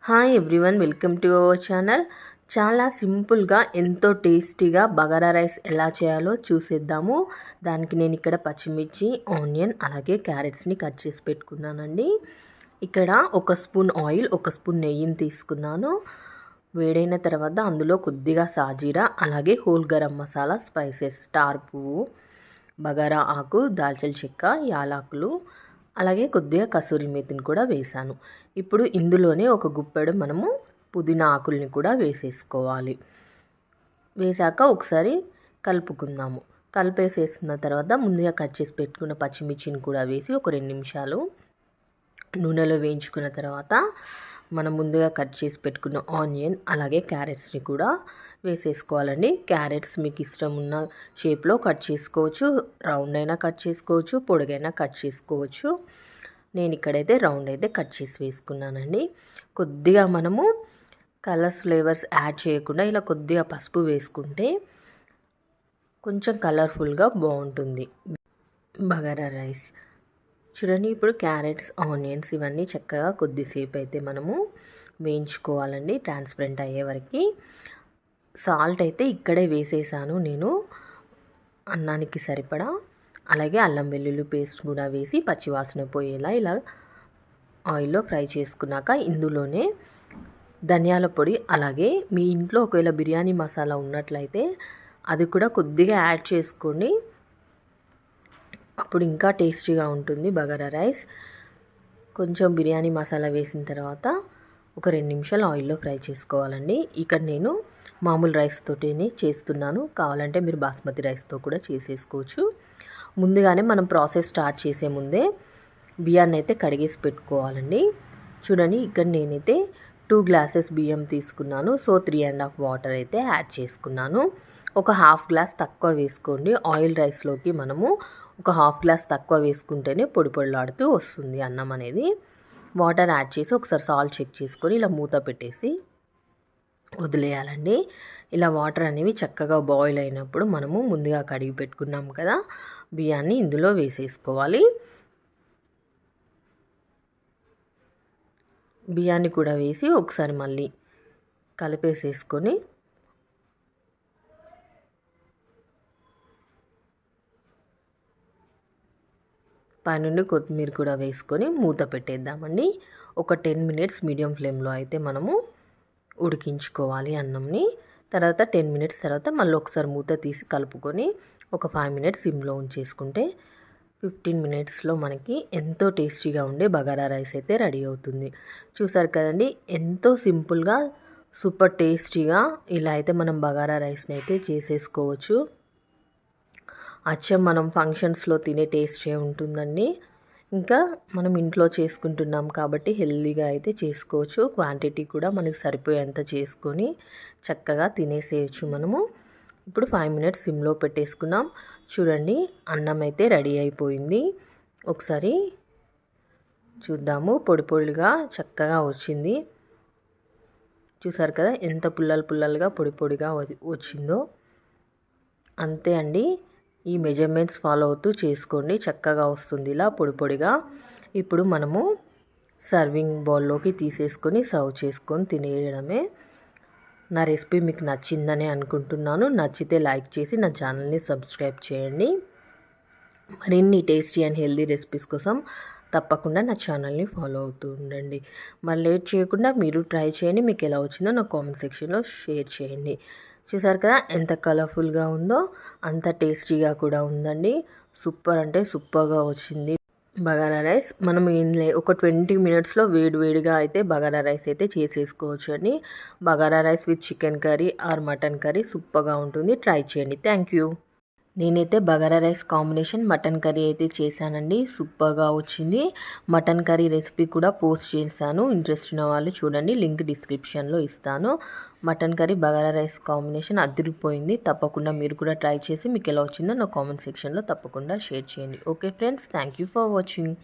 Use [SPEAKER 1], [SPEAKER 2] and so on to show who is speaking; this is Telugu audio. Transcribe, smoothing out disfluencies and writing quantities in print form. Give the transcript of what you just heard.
[SPEAKER 1] Hi everyone, welcome to our channel. చాలా సింపుల్గా ఎంతో టేస్టీగా బగారా రైస్ ఎలా చేయాలో చూసేద్దాము. దానికి నేను ఇక్కడ పచ్చిమిర్చి, ఆనియన్ అలాగే క్యారెట్స్ని కట్ చేసి పెట్టుకున్నానండి. ఇక్కడ 1 స్పూన్ ఆయిల్, 1 స్పూన్ నెయ్యిని తీసుకున్నాను. వేడైన తర్వాత అందులో కొద్దిగా సాజీరా అలాగే whole garam masala, spices, star పువ్వు, బగారా ఆకు, దాల్చిన చెక్క, యాలకులు అలాగే కొద్దిగా కసూరి మేతిని కూడా వేసాను. ఇప్పుడు ఇందులోనే ఒక గుప్పెడు మనము పుదీనా ఆకుల్ని కూడా వేసేసుకోవాలి. వేసాక ఒకసారి కలుపుకుందాము. కలిపేసేసిన తర్వాత ముందుగా కట్ చేసి పెట్టుకున్న పచ్చిమిర్చిని కూడా వేసి ఒక 2 నిమిషాలు నూనెలో వేయించుకున్న తర్వాత మనం ముందుగా కట్ చేసి పెట్టుకున్న ఆనియన్ అలాగే క్యారెట్స్ని కూడా వేసేసుకోవాలండి. క్యారెట్స్ మీకు ఇష్టం ఉన్న షేప్లో కట్ చేసుకోవచ్చు, రౌండ్ అయినా కట్ చేసుకోవచ్చు, పొడుగైనా కట్ చేసుకోవచ్చు. నేను ఇక్కడైతే రౌండ్ అయితే కట్ చేసి వేసుకున్నానండి. కొద్దిగా మనము కలర్స్, ఫ్లేవర్స్ యాడ్ చేయకుండా ఇలా కొద్దిగా పసుపు వేసుకుంటే కొంచెం కలర్ఫుల్గా బాగుంటుంది బగారా రైస్. చూడండి, ఇప్పుడు క్యారెట్స్, ఆనియన్స్ ఇవన్నీ చక్కగా కొద్దిసేపు అయితే మనము వేయించుకోవాలండి, ట్రాన్స్పరెంట్ అయ్యే వరకు. సాల్ట్ అయితే ఇక్కడే వేసేసాను నేను అన్నానికి సరిపడా. అలాగే అల్లం వెల్లుల్లి పేస్ట్ కూడా వేసి పచ్చివాసన పోయేలా ఇలా ఆయిల్లో ఫ్రై చేసుకున్నాక ఇందులోనే ధనియాల పొడి అలాగే మీ ఇంట్లో ఒకవేళ బిర్యానీ మసాలా ఉన్నట్లయితే అది కూడా కొద్దిగా యాడ్ చేసుకోండి, అప్పుడు ఇంకా టేస్టీగా ఉంటుంది బగారా రైస్. కొంచెం బిర్యానీ మసాలా వేసిన తర్వాత ఒక 2 నిమిషాలు ఆయిల్లో ఫ్రై చేసుకోవాలండి. ఇక్కడ నేను మామూలు రైస్ తోటిని చేస్తున్నాను, కావాలంటే మీరు బాస్మతి రైస్తో కూడా చేసేసుకోవచ్చు. ముందుగానే మనం ప్రాసెస్ స్టార్ట్ చేసే ముందే బియ్యాన్ని అయితే కడిగేసి పెట్టుకోవాలండి. చూడండి, ఇక్కడ నేనైతే 2 గ్లాసెస్ బియ్యం తీసుకున్నాను. సో 3.5 వాటర్ అయితే యాడ్ చేసుకున్నాను. ఒక హాఫ్ గ్లాస్ తక్కువ వేసుకోండి. ఆయిల్ రైస్లోకి మనము ఒక హాఫ్ గ్లాస్ తక్కువ వేసుకుంటేనే పొడి పొడిలాడుతూ వస్తుంది అన్నం అనేది. వాటర్ యాడ్ చేసి ఒకసారి సాల్ట్ చెక్ చేసుకొని ఇలా మూత పెట్టేసి వదిలేయాలండి. ఇలా వాటర్ అనేవి చక్కగా బాయిల్ అయినప్పుడు మనము ముందుగా కడిగి పెట్టుకున్నాం కదా బియ్యాన్ని ఇందులో వేసేసుకోవాలి. బియ్యాన్ని కూడా వేసి ఒకసారి మళ్ళీ కలిపేసేసుకొని పైనుండి కొత్తిమీర కూడా వేసుకొని మూత పెట్టేద్దామండి. ఒక 10 మినిట్స్ మీడియం ఫ్లేమ్లో అయితే మనము ఉడికించుకోవాలి అన్నంని. తర్వాత 10 మినిట్స్ తర్వాత మళ్ళీ ఒకసారి మూత తీసి కలుపుకొని ఒక 5 మినిట్స్ సిమ్లో ఉంచేసుకుంటే 15 మినిట్స్లో మనకి ఎంతో టేస్టీగా ఉండే బగారా రైస్ అయితే రెడీ అవుతుంది. చూసారు కదండి, ఎంతో సింపుల్గా సూపర్ టేస్టీగా ఇలా అయితే మనం బగారా రైస్ని అయితే చేసేసుకోవచ్చు. అచ్చం మనం ఫంక్షన్స్లో తినే టేస్టే ఉంటుందండి. ఇంకా మనం ఇంట్లో చేసుకుంటున్నాం కాబట్టి హెల్తీగా అయితే చేసుకోవచ్చు. క్వాంటిటీ కూడా మనకి సరిపోయేంత చేసుకొని చక్కగా తినేసేయచ్చు మనము. ఇప్పుడు 5 మినిట్స్ సిమ్లో పెట్టేసుకున్నాం. చూడండి, అన్నం అయితే రెడీ అయిపోయింది. ఒకసారి చూద్దాము. పొడి పొడిగా చక్కగా వచ్చింది. చూసారు కదా ఎంత పుల్లలుగా పొడి పొడిగా వచ్చిందో. అంతే అండి, ఈ మెజర్మెంట్స్ ఫాలో అవుతూ చేసుకోండి, చక్కగా వస్తుంది ఇలా పొడి పొడిగా. ఇప్పుడు మనము సర్వింగ్ బౌల్లోకి తీసేసుకొని సర్వ్ చేసుకొని తినేయడమే. నా రెసిపీ మీకు నచ్చిందని అనుకుంటున్నాను. నచ్చితే లైక్ చేసి నా ఛానల్ని సబ్స్క్రైబ్ చేయండి. మరిన్ని టేస్టీ అండ్ హెల్దీ రెసిపీస్ కోసం తప్పకుండా నా ఛానల్ని ఫాలో అవుతూ ఉండండి. మరి లేట్ చేయకుండా మీరు ట్రై చేయండి. మీకు ఎలా వచ్చిందో నా కామెంట్ సెక్షన్లో షేర్ చేయండి. చూసారు కదా ఎంత కలర్ఫుల్గా ఉందో, అంత టేస్టీగా కూడా ఉందండి. సూపర్ అంటే సూపర్గా వచ్చింది బగారా రైస్. మనం ఒక 20 మినిట్స్లో వేడిగా అయితే బగారా రైస్ అయితే చేసేసుకోవచ్చు అండి. Bagara rice with chicken curry or mutton curry సూపర్గా ఉంటుంది. ట్రై చేయండి. Thank you. నేనైతే bagara rice combination mutton curry అయితే చేశానండి. సూపర్గా వచ్చింది. మటన్ కర్రీ రెసిపీ కూడా పోస్ట్ చేశాను. ఇంట్రెస్ట్ ఉన్న వాళ్ళు చూడండి, లింక్ డిస్క్రిప్షన్లో ఇస్తాను. Mutton curry bagara rice combination అదిరిపోయింది. తప్పకుండా మీరు కూడా ట్రై చేసి మీకు ఎలా వచ్చిందో నా కామెంట్ సెక్షన్లో తప్పకుండా షేర్ చేయండి. Okay friends, thank you for watching.